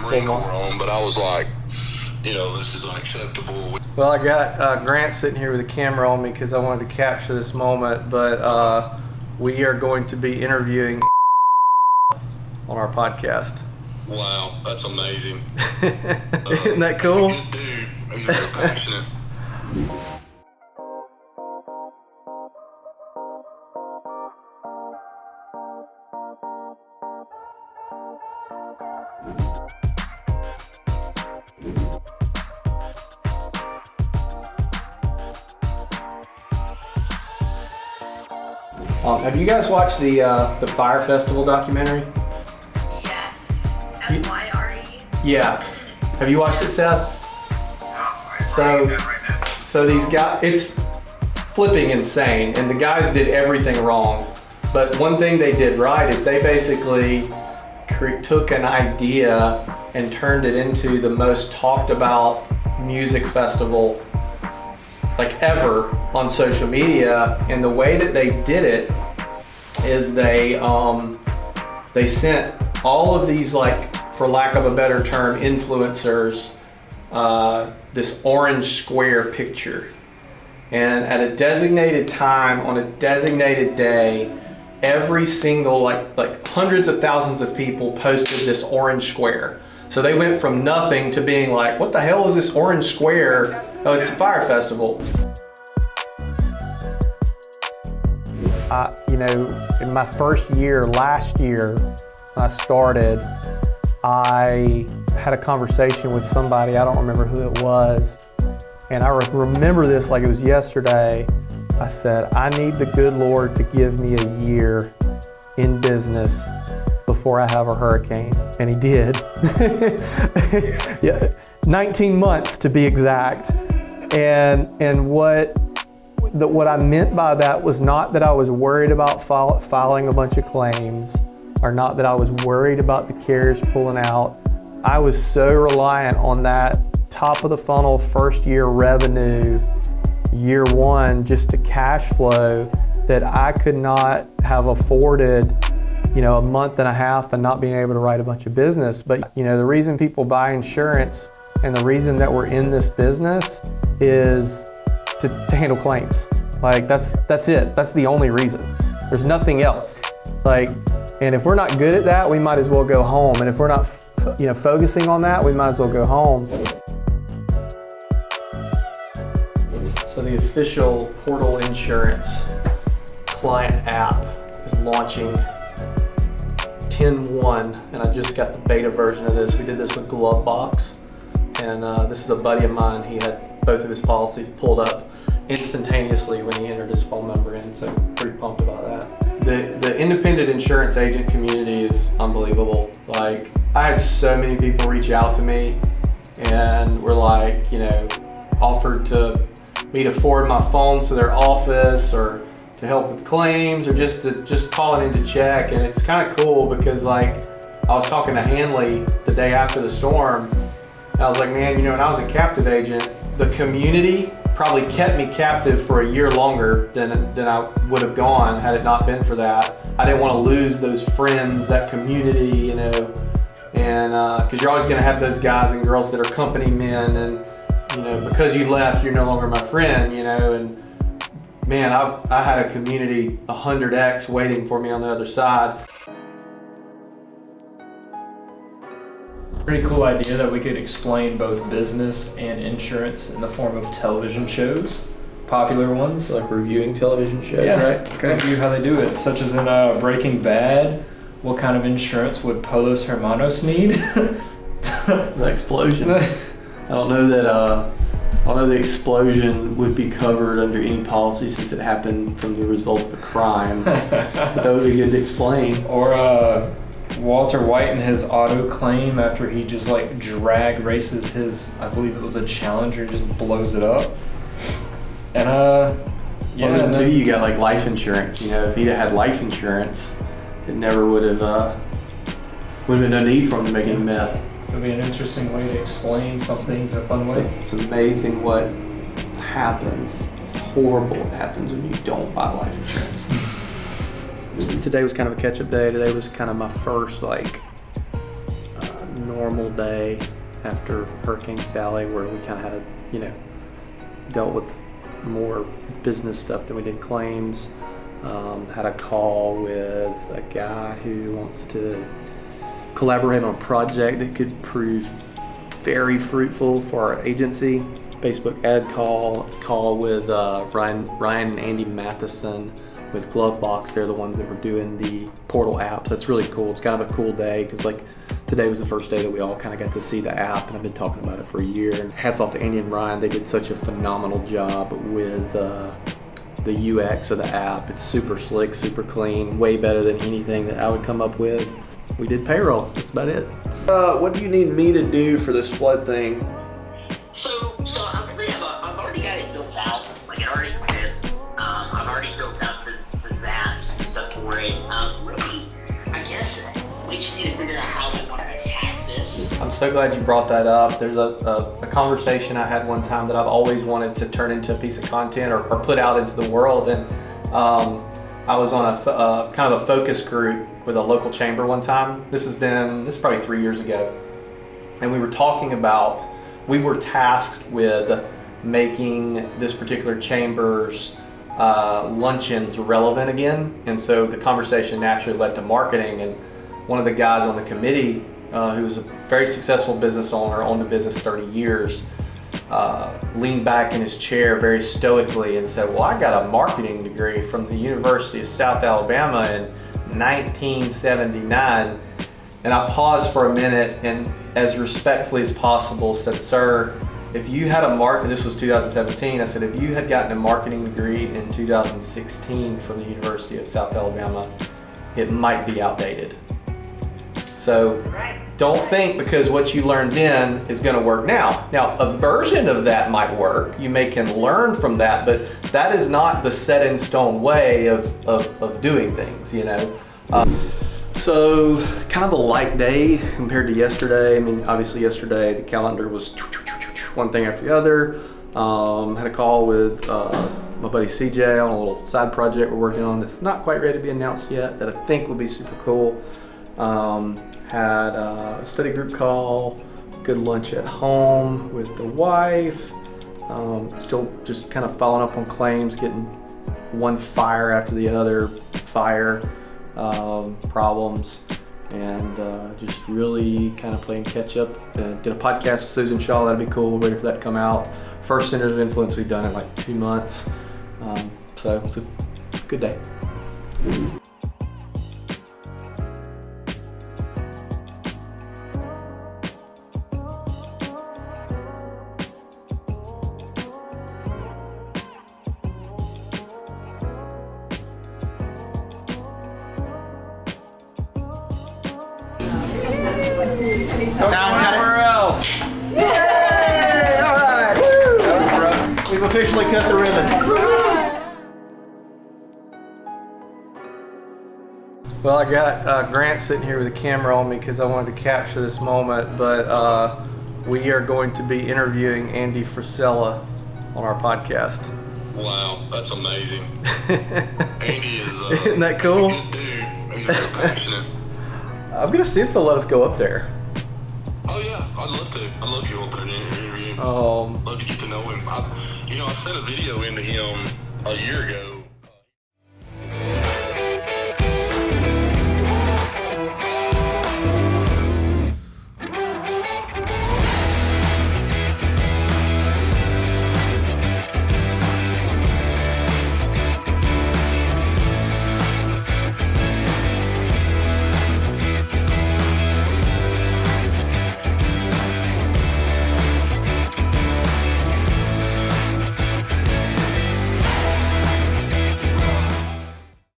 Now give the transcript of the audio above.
Marine Corps on, but I was like, this is unacceptable. Well, I got Grant sitting here with a camera on me because I wanted to capture this moment, but we are going to be interviewing on our podcast. Wow, that's amazing. Isn't that cool? He's a good dude. He's real passionate. Have you guys watched the Fire Festival documentary? Yes. FYRE. Yeah. Have you watched it, Seth? So these guys, it's flipping insane, and the guys did everything wrong. But one thing they did right is they basically took an idea and turned it into the most talked about music festival like ever on social media. And the way that they did it is they sent all of these, like, for lack of a better term, influencers this orange square picture, and at a designated time on a designated day, every single like hundreds of thousands of people posted this orange square. So they went from nothing to being like, what the hell is this orange square? Oh, it's a fire festival. In my first year, last year, when I started, I had a conversation with somebody, I don't remember who it was, and I remember this like it was yesterday. I said, I need the good Lord to give me a year in business before I have a hurricane. And he did. Yeah, 19 months to be exact. And what I meant by that was not that I was worried about filing a bunch of claims, or not that I was worried about the carriers pulling out. I was so reliant on that top of the funnel first year revenue, year one, just to cash flow, that I could not have afforded, a month and a half and not being able to write a bunch of business. But the reason people buy insurance and the reason that we're in this business is to handle claims. Like that's it. That's the only reason. There's nothing else. And if we're not good at that, we might as well go home. And if we're not, focusing on that, we might as well go home. So the official Portal Insurance client app is launching 10/1, and I just got the beta version of this. We did this with Glovebox, and this is a buddy of mine. He had both of his policies pulled up instantaneously when he entered his phone number in, so pretty pumped about that. The independent insurance agent community is unbelievable. Like, I had so many people reach out to me and were like, offered me to forward my phone to their office, or to help with claims, or just calling in to check. And it's kind of cool because, like, I was talking to Hanley the day after the storm, and I was like, man, when I was a captive agent, the community probably kept me captive for a year longer than I would have gone had it not been for that. I didn't want to lose those friends, that community, and because you're always going to have those guys and girls that are company men, and because you left, you're no longer my friend, and man, I had a community 100x waiting for me on the other side. Pretty cool idea that we could explain both business and insurance in the form of television shows, popular ones. Like reviewing television shows, yeah, right? Okay. Review how they do it, such as in Breaking Bad. What kind of insurance would Polos Hermanos need? The explosion. I don't know the explosion would be covered under any policy since it happened from the result of a crime. But that would be good to explain. Or Walter White and his auto claim after he just drag races his, I believe it was a Challenger, just blows it up. And then too, you got life insurance. If he'd had life insurance, it never would have been no need for him to make any meth. It would be an interesting way to explain some things in a fun way. It's amazing what happens. It's horrible what happens when you don't buy life insurance. Today was kind of a catch-up day. Today was kind of my first normal day after Hurricane Sally, where we kind of had dealt with more business stuff than we did claims. Had a call with a guy who wants to collaborate on a project that could prove very fruitful for our agency. Facebook ad call with Ryan and Andy Matheson with Glovebox. They're the ones that were doing the Portal apps. That's really cool. It's kind of a cool day because today was the first day that we all kind of got to see the app, and I've been talking about it for a year. And hats off to Andy and Ryan. They did such a phenomenal job with the UX of the app. It's super slick, super clean, way better than anything that I would come up with. We did payroll. That's about it. What do you need me to do for this flood thing? So I've already got it built out. Like, it already exists. I've already built out the zaps and stuff for it. Really, I guess we just need to figure out how we want to attack this. I'm so glad you brought that up. There's a conversation I had one time that I've always wanted to turn into a piece of content or put out into the world. And I was on a kind of a focus group with a local chamber one time. This is probably 3 years ago. And we were tasked with making this particular chamber's luncheons relevant again. And so the conversation naturally led to marketing. And one of the guys on the committee, who was a very successful business owner, owned the business 30 years, leaned back in his chair very stoically and said, well, I got a marketing degree from the University of South Alabama in 1979. And I paused for a minute and, as respectfully as possible, said, sir, if you had this was 2017, I said, if you had gotten a marketing degree in 2016 from the University of South Alabama, it might be outdated. So don't think because what you learned then is going to work now. Now, a version of that might work. You can learn from that, but that is not the set in stone way of doing things, So kind of a light day compared to yesterday. I mean, obviously yesterday the calendar was one thing after the other. Had a call with my buddy CJ on a little side project we're working on that's not quite ready to be announced yet, that I think will be super cool. Had a study group call, good lunch at home with the wife. Still just kind of following up on claims, getting one fire after the other problems, and just really kind of playing catch up. Did a podcast with Susan Shaw. That'd be cool. We're waiting for that to come out. First Centers of Influence we've done in like 2 months. So it's a good day. Somewhere else. Yay! All right. Woo! We've officially cut the ribbon. Well, I got Grant sitting here with a camera on me because I wanted to capture this moment, but we are going to be interviewing Andy Frisella on our podcast. Wow, that's amazing. Andy is Isn't that cool? He's a good dude. He's very passionate. I'm gonna see if they'll let us go up there. Oh yeah, I'd love to. I'd love to go up there and interview him. Um, Love to get to know him. I sent a video into him a year ago.